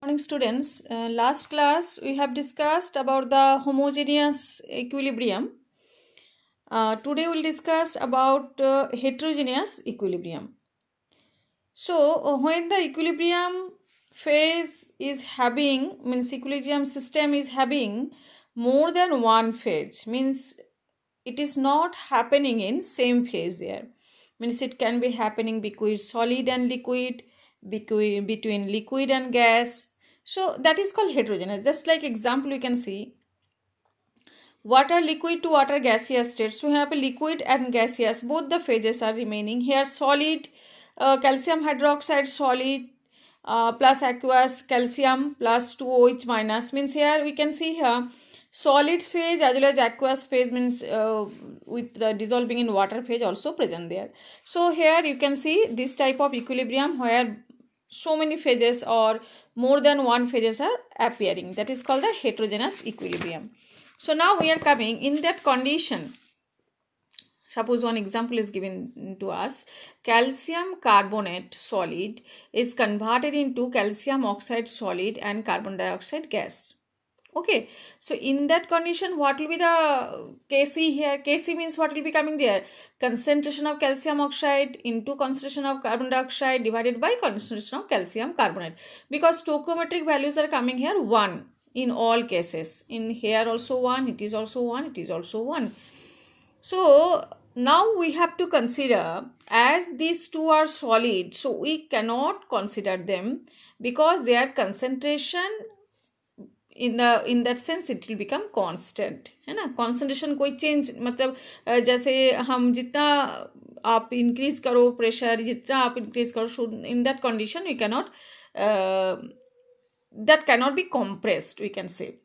Morning students. Last class we have discussed about the homogeneous equilibrium. Today we'll discuss about heterogeneous equilibrium. So when the equilibrium phase is having, means equilibrium system is having more than one phase, means it is not happening in same phase there. Means it can be happening between solid and liquid, between liquid and gas. So that is called heterogeneous. Just like example we can see water liquid to water gaseous state. So we have a liquid and gaseous, both the phases are remaining. Here solid, calcium hydroxide solid plus aqueous calcium plus 2OH minus, means here we can see here solid phase as well as aqueous phase, means with the dissolving in water phase also present there. So here you can see this type of equilibrium where so many phases or more than one phases are appearing. That is called the heterogeneous equilibrium. So now we are coming in that condition. Suppose one example is given to us. Calcium carbonate solid is converted into calcium oxide solid and carbon dioxide gas. Okay, so in that condition, what will be the Kc here? Kc means what will be coming there? Concentration of calcium oxide into concentration of carbon dioxide divided by concentration of calcium carbonate. Because stoichiometric values are coming here 1 in all cases. In here also 1, it is also 1, it is also 1. So now we have to consider, as these two are solid, so we cannot consider them because their concentration in that sense it will become constant, है ना. concentration कोई change मतलब जैसे हम जितना आप increase करो pressure, जितना आप increase करो, so in that condition we cannot that cannot be compressed, we can say.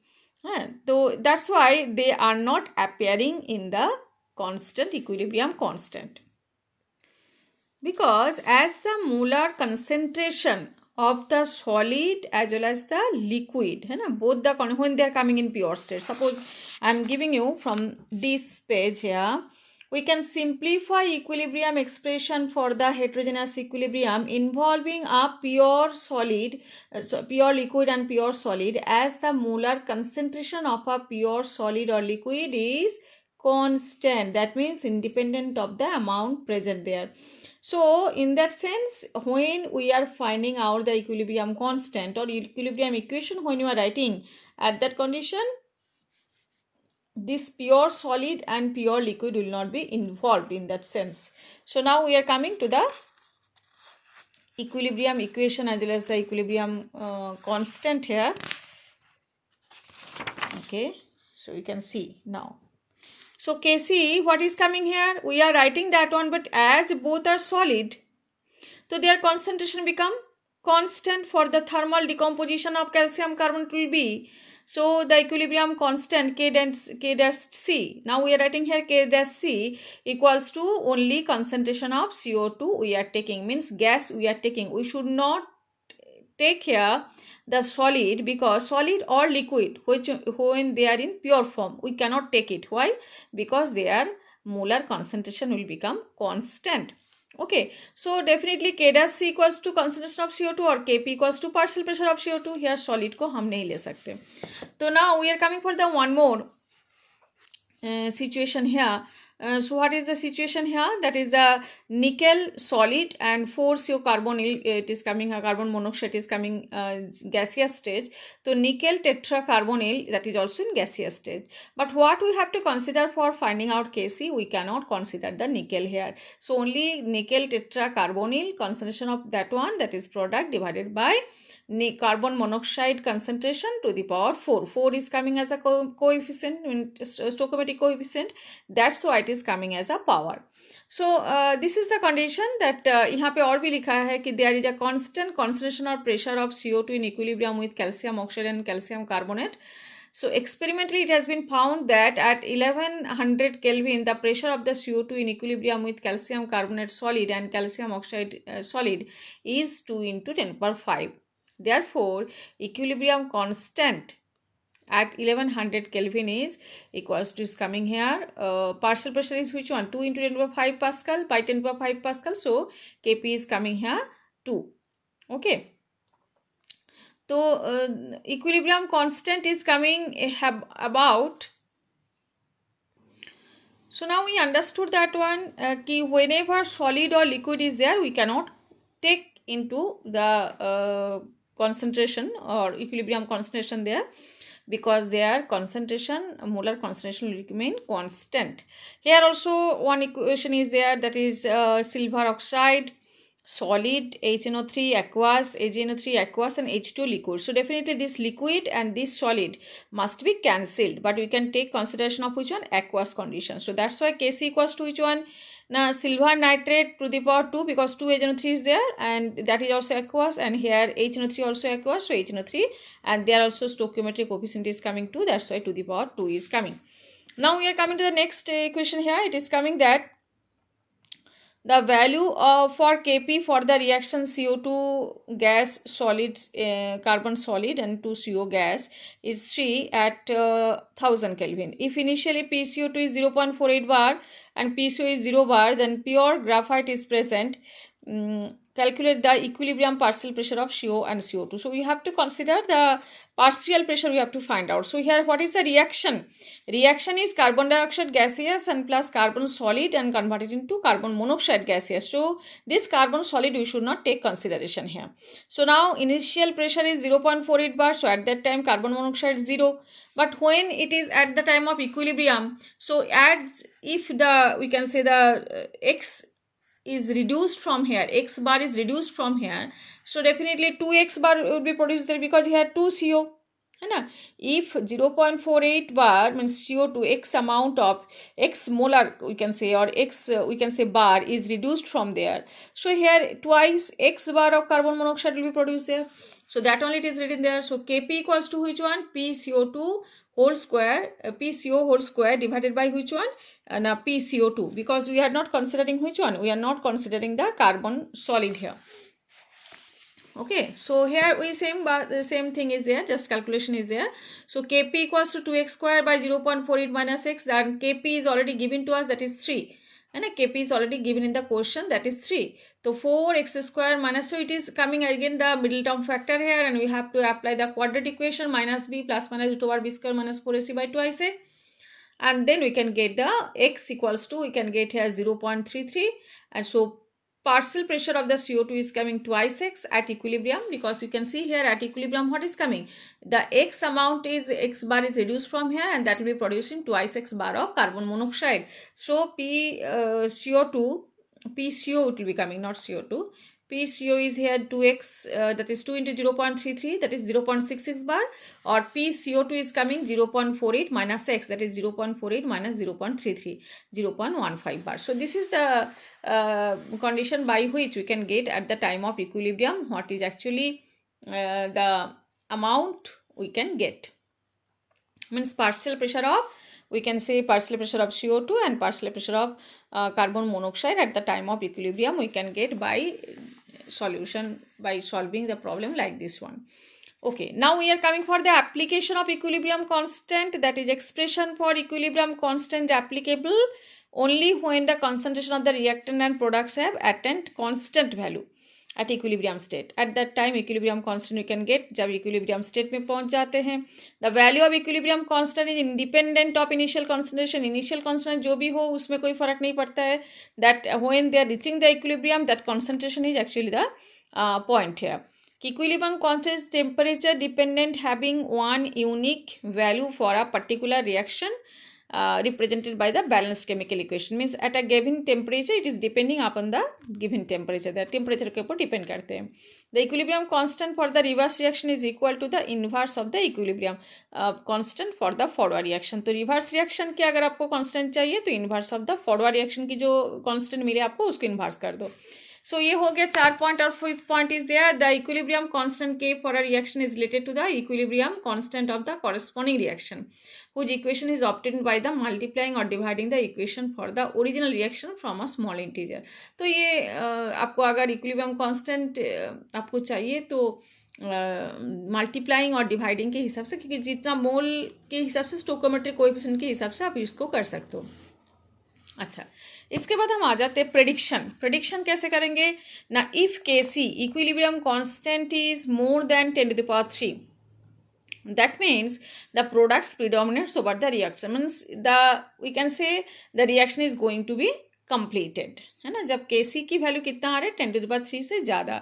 So that's why they are not appearing in the constant equilibrium constant, because as the molar concentration of the solid as well as the liquid, both the when they are coming in pure state. Suppose I am giving you from this page here, we can simplify equilibrium expression for the heterogeneous equilibrium involving a pure solid, pure liquid and pure solid, as the molar concentration of a pure solid or liquid is constant. That means independent of the amount present there. So in that sense, when we are finding out the equilibrium constant or equilibrium equation, when you are writing at that condition, this pure solid and pure liquid will not be involved in that sense. So now we are coming to the equilibrium equation as well as the equilibrium constant here. Okay, so you can see now. So Kc, what is coming here? We are writing that one, but as both are solid, so their concentration become constant. For the thermal decomposition of calcium carbonate will be, so the equilibrium constant K dash C. Now we are writing here K dash C equals to only concentration of CO2 we are taking, means gas we are taking. We should not take here the solid, because solid or liquid, which when they are in pure form, we cannot take it. Why? Because their molar concentration will become constant. Okay, so definitely K dash C equals to concentration of CO2 or Kp equals to partial pressure of CO2. Here solid को हम नहीं ले सकते. So now we are coming for the one more situation here. So what is the situation here? That is the nickel solid and 4CO carbonyl, it is coming, carbon monoxide is coming gaseous stage. So nickel tetracarbonyl, that is also in gaseous stage. But what we have to consider for finding out Kc, we cannot consider the nickel here. So only nickel tetracarbonyl, concentration of that one, that is product divided by carbon monoxide concentration to the power 4. 4 is coming as a coefficient, stoichiometric coefficient. That's why it is coming as a power. So this is the condition that यहाँ पे और भी लिखा है कि there is a constant concentration or pressure of CO2 in equilibrium with calcium oxide and calcium carbonate. So experimentally it has been found that at 1100 Kelvin, the pressure of the CO2 in equilibrium with calcium carbonate solid and calcium oxide solid is 2 into 10 power 5. Therefore, equilibrium constant at 1100 Kelvin is equals to, is coming here, partial pressure is which one? 2 into 10 power 5 Pascal by 10 power 5 Pascal. So, Kp is coming here 2. Okay. तो equilibrium constant is coming about. So now we understood that one, कि whenever solid or liquid is there, we cannot take into the concentration or equilibrium concentration there, because their concentration, molar concentration will remain constant. Here also one equation is there, that is silver oxide, solid, HNO3 aqueous, AgNO3 aqueous, and H2 liquid. So definitely this liquid and this solid must be cancelled, but we can take consideration of which one? Aqueous condition. So that's why Kc equals to which one? Now silver nitrate to the power 2, because 2 HNO3 is there, and that is also aqueous, and here HNO3 also aqueous, so HNO3, and there also stoichiometric coefficient is coming 2, that's why to the power 2 is coming. Now we are coming to the next equation here. It is coming that the value for Kp for the reaction CO2 gas solid, carbon solid and 2CO gas is 3 at 1000 Kelvin. If initially PCO2 is 0.48 bar and PCO is 0 bar, then pure graphite is present. Calculate the equilibrium partial pressure of CO and CO2. So we have to consider the partial pressure, we have to find out. So here what is the reaction? Reaction is carbon dioxide gaseous and plus carbon solid and converted into carbon monoxide gaseous. So this carbon solid we should not take consideration here. So now initial pressure is 0.48 bar. So at that time carbon monoxide is 0. But when it is at the time of equilibrium, so as if the, we can say the X is reduced from here, X bar is reduced from here, so definitely 2X bar would be produced there, because here 2 CO. If 0.48 bar means CO2, X amount of X molar we can say, or X we can say bar is reduced from there, so here twice X bar of carbon monoxide will be produced there. So that only it is written there. So Kp equals to which one? PCO2 whole square, PCO whole square divided by which one? PCO2, because we are not considering which one? We are not considering the carbon solid here. Okay, so here we the same thing is there, just calculation is there. So Kp equals to 2x square by 0.48 minus x, then Kp is already given to us, that is 3. And Kp is already given in the question, that is 3. So 4x square minus, so it is coming again the middle term factor here, and we have to apply the quadratic equation, minus b plus minus root over b square minus 4ac by 2ic. And then we can get the x equals to, we can get here 0.33, and so partial pressure of the CO2 is coming twice x at equilibrium, because you can see here at equilibrium what is coming, the x amount is, x bar is reduced from here, and that will be producing twice x bar of carbon monoxide. So PCO2, PCO it will be coming, not CO2. PCO is here 2x, that is 2 into 0.33, that is 0.66 bar, or PCO2 is coming 0.48 minus x, that is 0.48 minus 0.33, 0.15 bar. So this is the condition by which we can get at the time of equilibrium what is actually the amount we can get. Means partial pressure of, we can say partial pressure of CO2 and partial pressure of carbon monoxide at the time of equilibrium we can get by solution, by solving the problem like this one. Okay, now we are coming for the application of equilibrium constant, that is expression for equilibrium constant applicable only when the concentration of the reactant and products have attained constant value at equilibrium state. At that time equilibrium constant we can get जब equilibrium state में पहुंच जाते हैं. The value of equilibrium constant is independent of initial concentration. Initial concentration जो भी हो उसमें कोई फर्क नहीं पड़ता है. That when they are reaching the equilibrium, that concentration is actually the point here. Equilibrium constant is temperature dependent, having one unique value for a particular reaction. Represented by the balanced chemical equation, means at a given temperature it is depending upon the given temperature, the temperature के ऊपर depend करते हैं. The equilibrium constant for the reverse reaction is equal to the inverse of the equilibrium constant for the forward reaction. तो reverse reaction के अगर आपको constant चाहिए तो inverse of the forward reaction की जो constant मिले आपको उसको inverse कर दो. So ये हो गया 4 point, और 5th point is there, the equilibrium constant K for a reaction is related to the equilibrium constant of the corresponding reaction, whose equation is obtained by the multiplying or dividing the equation for the original reaction from a small integer. तो ये आपको अगर equilibrium constant आपको चाहिए तो multiplying और dividing के हिसाब से, क्योंकि जितना मोल के हिसाब से स्टोइकोमेट्रिक कोएफिशिएंट के हिसाब से आप इसको कर सकते हो. अच्छा, इसके बाद हम आ जाते हैं प्रेडिक्शन कैसे करेंगे ना, if KC equilibrium constant is more than 10⁻³ that means the products predominates over the reaction, means we can say the reaction is going to be completed, है ना. जब Kc की वैल्यू कितना आ रहा है 10⁻³ से ज़्यादा,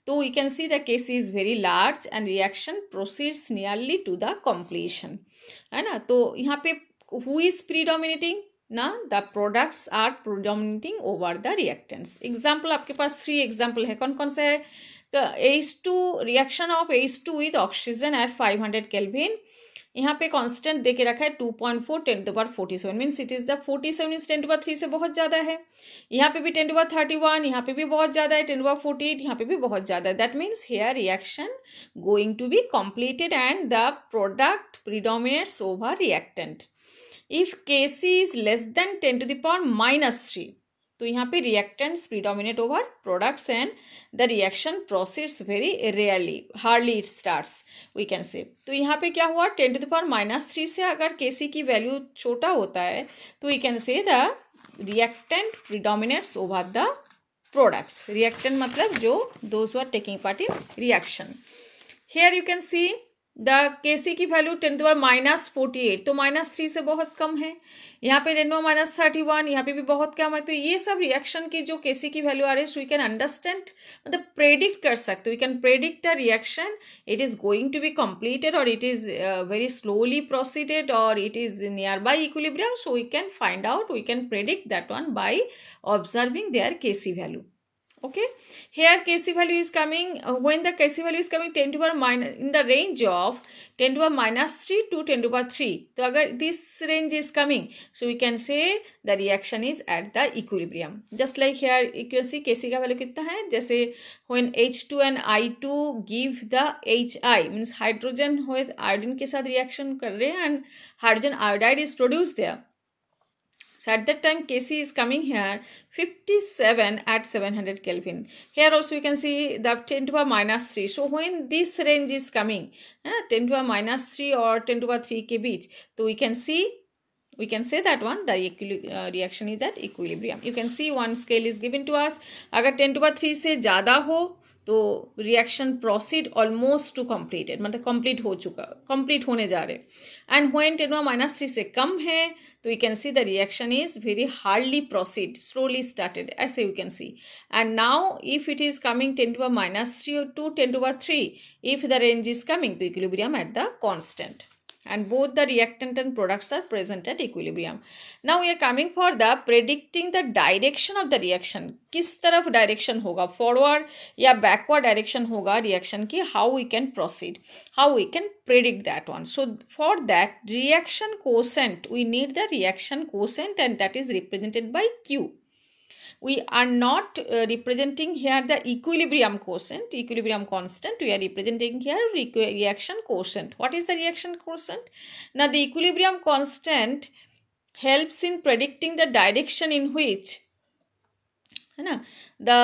तो we can see the Kc is very large and reaction proceeds nearly to the completion, है ना. तो यहाँ पे who is predominating ना, the products are predominating over the reactants. Example आपके पास 3 एग्जाम्पल है. कौन कौन से है? H2 reaction of H2 with oxygen at 500 kelvin. यहाँ पे कांस्टेंट दे के रखा है 2.4 10⁻47, means it is the 47 is 10⁻³ से बहुत ज़्यादा है. यहाँ पे भी 10⁻31, यहाँ पे भी बहुत ज़्यादा है 10⁻48, यहाँ पे भी बहुत ज़्यादा है. That means here reaction going to be completed and the product predominates over reactant. If Kc is less than 10⁻⁻3, तो यहाँ पे reactants predominate over products and the reaction proceeds very rarely, hardly it starts, we can say. तो यहाँ पे क्या हुआ, 10⁻³ से अगर Kc की वैल्यू छोटा होता है तो we can say the reactant predominates over the products. Reactant मतलब जो those who are taking part in reaction. Here you can see the Kc की वैल्यू 10⁻48, तो -3 से बहुत कम है. यहाँ पे 10⁻31, यहाँ पे भी बहुत कम है. तो ये सब रिएक्शन की जो Kc की वैल्यू आ रही है, सो वी कैन अंडरस्टैंड, मतलब प्रेडिक्ट कर सकते. We can predict the reaction, it is going to be completed और it is very slowly proceeded और it is near by equilibrium. So we can find out, we can predict that one by observing their Kc value. Okay, here Kc value is coming, when the Kc value is coming 10⁻⁻, in the range of 10⁻³ to 10⁻³. तो अगर this range is coming, so we can say the reaction is at the equilibrium. Just like here you can see Kc का value कितना है, जैसे when H2 and I2 give the Hi, means hydrogen with iodine के साथ reaction कर रहे हैं and hydrogen iodide is produced there. So at that time Kc is coming here 57 at 700 Kelvin. Here also you can see the 10⁻⁻3. So when this range is coming, 10⁻⁻3 or 10⁻³ के बीच, तो we can say that one the reaction is at equilibrium. You can see one scale is given to us. अगर 10⁻³ से ज़्यादा हो तो reaction proceed almost two completed, मतलब complete हो चुका, कंप्लीट होने जा रहे. एंड व्हेन 10⁻³ से कम है तो we can see the reaction is very hardly proceed, slowly started, ऐसे you can see. And now if it is coming 10⁻³ to 10⁻³, if the range is coming to equilibrium at the constant and both the reactant and products are present at equilibrium. Now we are coming for the predicting the direction of the reaction. किस तरफ direction होगा, forward या backward direction होगा reaction की, how we can proceed, how we can predict that one. So for that reaction quotient, we need the reaction quotient and that is represented by Q. We are not representing here the equilibrium quotient, equilibrium constant. We are representing here reaction quotient. What is the reaction quotient? Now the equilibrium constant helps in predicting the direction in which the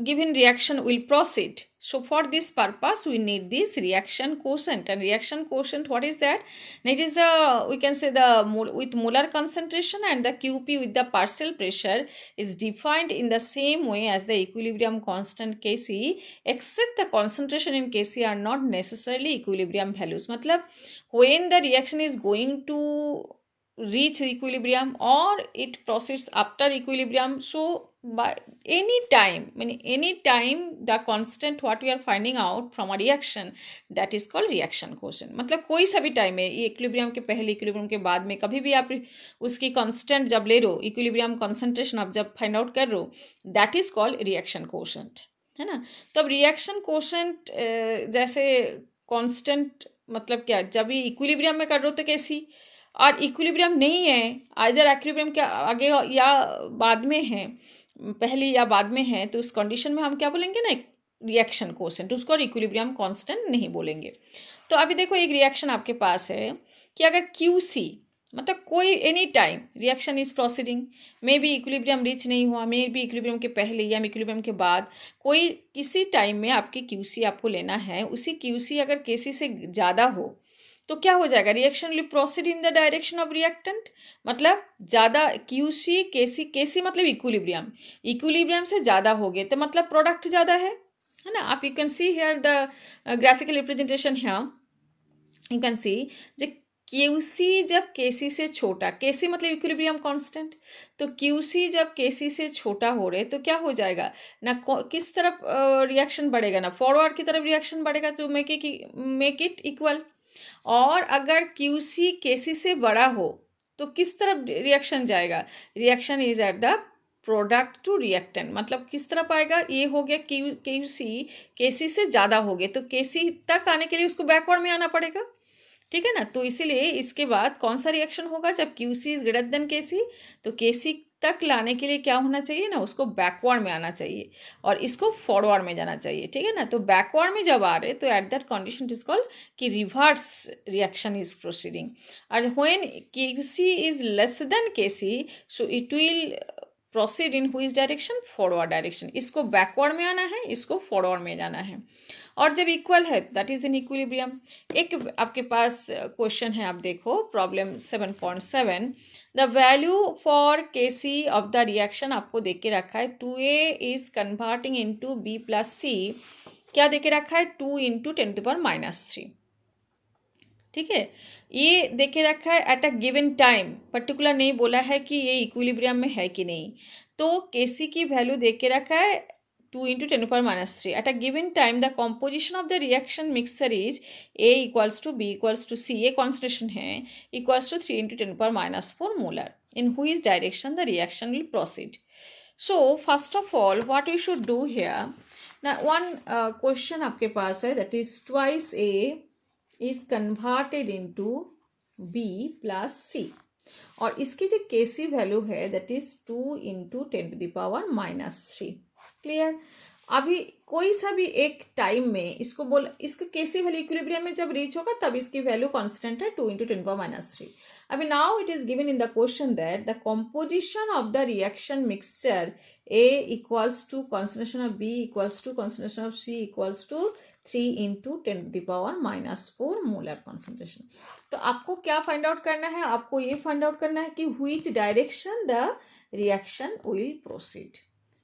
given reaction will proceed. So for this purpose we need this reaction quotient. And reaction quotient, what is that? It is we can say the with molar concentration and the Qp with the partial pressure is defined in the same way as the equilibrium constant Kc, except the concentration in Kc are not necessarily equilibrium values. मतलब when the reaction is going to reach equilibrium or it proceeds after equilibrium, so by any time the constant what we are finding out from a reaction, that is called reaction quotient. मतलब कोई सा भी time है, equilibrium के पहले equilibrium के बाद में कभी भी आप उसकी कांस्टेंट जब ले रहे हो, इक्विलिब्रियम कंसंट्रेशन आप जब फाइंड आउट कर रहे हो, that is called reaction quotient, है ना. तो अब रिएक्शन कोशेंट जैसे कांस्टेंट मतलब क्या, जब ये इक्विलिब्रियम में कर रहे हो तो कैसी, और इक्विलिब्रियम नहीं है, आइदर इक्विलिब्रियम के आगे या बाद में है, पहले या बाद में है, तो उस कंडीशन में हम क्या बोलेंगे ना, रिएक्शन कोशेंट, उसको इक्विलिब्रियम कांस्टेंट नहीं बोलेंगे. तो अभी देखो एक रिएक्शन आपके पास है कि अगर QC मतलब कोई any time reaction is proceeding, may be equilibrium reach नहीं हुआ, मे बी इक्विलिब्रियम के पहले या इक्विलिब्रियम के बाद, कोई किसी टाइम में आपकी QC आपको लेना है, उसी QC अगर Kc से ज़्यादा हो तो क्या हो जाएगा, reaction will proceed in the direction of reactant, मतलब ज़्यादा क्यूसी केसी, केसी मतलब इक्विलिब्रियम, इक्विलिब्रियम से ज़्यादा हो गए तो मतलब प्रोडक्ट ज़्यादा है ना। आप you can see here the graphical representation है, यू कैन सी जो क्यूसी जब केसी से छोटा, केसी मतलब इक्विलिब्रियम कांस्टेंट, तो क्यूसी जब केसी से छोटा हो रहे तो क्या हो जाएगा ना, किस तरफ रिएक्शन बढ़ेगा ना, फॉरवर्ड की तरफ रिएक्शन बढ़ेगा, तो मेक इट इक्वल। और अगर क्यूसी केसी से बड़ा हो तो किस तरफ रिएक्शन जाएगा, reaction is at the product to reactant, मतलब किस तरफ आएगा, ये हो गया क्यूसी केसी से ज़्यादा हो गए तो केसी तक आने के लिए उसको बैकवर्ड में आना पड़ेगा, ठीक है ना। तो इसीलिए इसके बाद कौन सा रिएक्शन होगा, जब क्यूसी इज ग्रेटर देन केसी तो केसी तक लाने के लिए क्या होना चाहिए ना, उसको बैकवर्ड में आना चाहिए और इसको फॉरवर्ड में जाना चाहिए, ठीक है ना। तो बैकवर्ड में जब आ रहे तो at that condition it is called कि रिवर्स रिएक्शन इज प्रोसीडिंग। और when QC is less than KC so it will proceed in which direction, forward direction, इसको बैकवर्ड में आना है, इसको फॉरवर्ड में जाना है। और जब इक्वल है दैट इज इन इक्विलिब्रियम। एक आपके पास क्वेश्चन है, आप देखो problem 7.7, the value for KC of the reaction आपको देख के रखा है 2a is converting into b plus C, क्या देख के रखा है 2 इंटू 10⁻³ ठीक है। ये देखे रखा है eight a given time, particular नहीं बोला है कि ये इक्विलिब्रियम में है कि नहीं, तो केसी की वैल्यू देख के रखा है 2 into 10⁻³ at a given time the composition of the reaction mixture is A equals to B equals to C, ये कॉन्सेंट्रेशन है, equals to 3 into 10⁻⁴ molar, in which direction the reaction will proceed. So first of all what we should do here, ना one question आपके पास है that is twice A is converted into B plus C, और इसकी जो केसी value है that is 2 into 10⁻³ clear. अभी कोई सा भी एक टाइम में इसको बोल, इसको केसी वैल्यू इक्विलिब्रियम में जब रीच होगा तब इसकी वैल्यू कांस्टेंट है 2 इंटू 10⁻³। अभी now it is given in the question that the composition of the reaction mixture A equals to concentration of B equals to concentration of C equals to 3 into 10⁻⁴ molar concentration. तो आपको क्या find out करना है, आपको ये find out करना है कि which direction the reaction will proceed,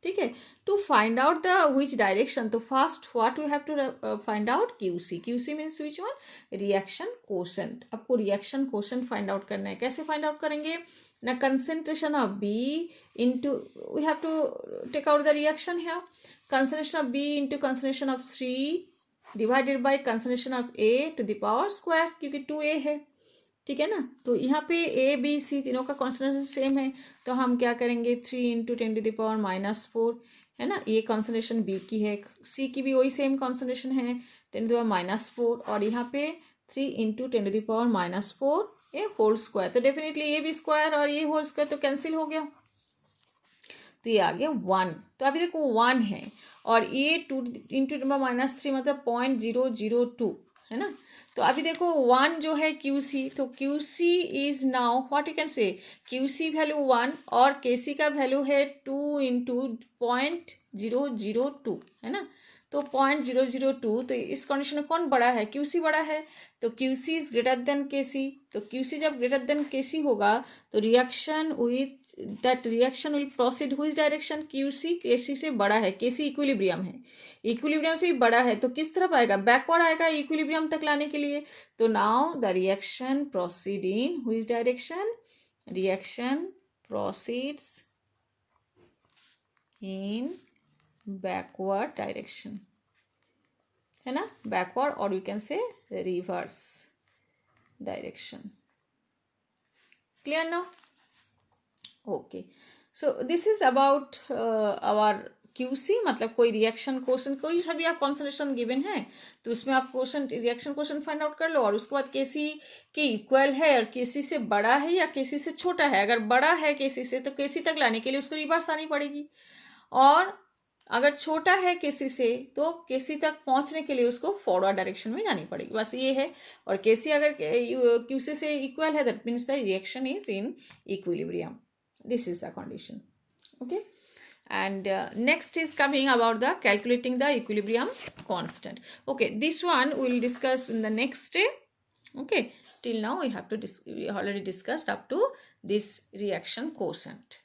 ठीक है। To find out the which direction, तो first what we have to find out QC, QC means which one, reaction quotient. आपको रिएक्शन कोशेंट फाइंड आउट करना है, कैसे फाइंड आउट करेंगे ना, concentration of B into, we have to take out the reaction है, concentration of B into concentration of C divided by concentration of A to the power square, क्योंकि 2A है, ठीक है ना। तो यहाँ पे A B C तीनों का कॉन्सेंट्रेशन सेम है, तो हम क्या करेंगे 3 इंटू 10⁻⁴ है ना, ये कॉन्सेंट्रेशन B की है, C की भी वही सेम कॉन्सेंट्रेशन है 10⁻⁴, और यहाँ पे 3 इंटू 10⁻⁴ ये होल स्क्वायर, तो डेफिनेटली ये भी स्क्वायर और ये होल स्क्वायर तो कैंसिल हो गया, तो ये आ गया 1। तो अभी देखो 1 है और ये 2 इंटू 10⁻³ मतलब 0.002 है ना। तो अभी देखो 1 जो है QC, तो QC is now what you can से, QC वैल्यू 1 और KC का वैल्यू है 2 इंटू 0.002 है ना, तो 0.002, तो इस कंडीशन में कौन बड़ा है, QC बड़ा है, तो QC is greater than KC, तो QC जब ग्रेटर देन KC होगा तो reaction with that reaction will proceed which direction, QC KC से बड़ा है, KC इक्विलिब्रियम है, इक्विलिब्रियम से भी बड़ा है, तो किस तरफ आएगा, बैकवर्ड आएगा इक्विलिब्रियम तक लाने के लिए। तो now the reaction proceed in which direction, reaction proceeds in backward direction है ना, बैकवर्ड और you can say reverse direction, clear now, okay. So this is about our QC, मतलब कोई रिएक्शन क्वेश्चन, कोई सा भी आप कॉन्सेंट्रेशन गिवन है तो उसमें आप question reaction question find out कर लो, और उसके बाद KC के इक्वल है और KC से बड़ा है या KC से छोटा है, अगर बड़ा है KC से तो KC तक लाने के लिए उसको रिवर्स आनी पड़ेगी, और अगर छोटा है KC से तो KC तक पहुंचने के लिए उसको फॉरवर्ड डायरेक्शन में जानी पड़ेगी, बस ये है। और KC अगर QC से इक्वल है that means the reaction is in equilibrium, this is the condition, okay. And next is coming about the calculating the equilibrium constant. Okay, this one we will discuss in the next day. Okay, till now we already discussed up to this reaction quotient.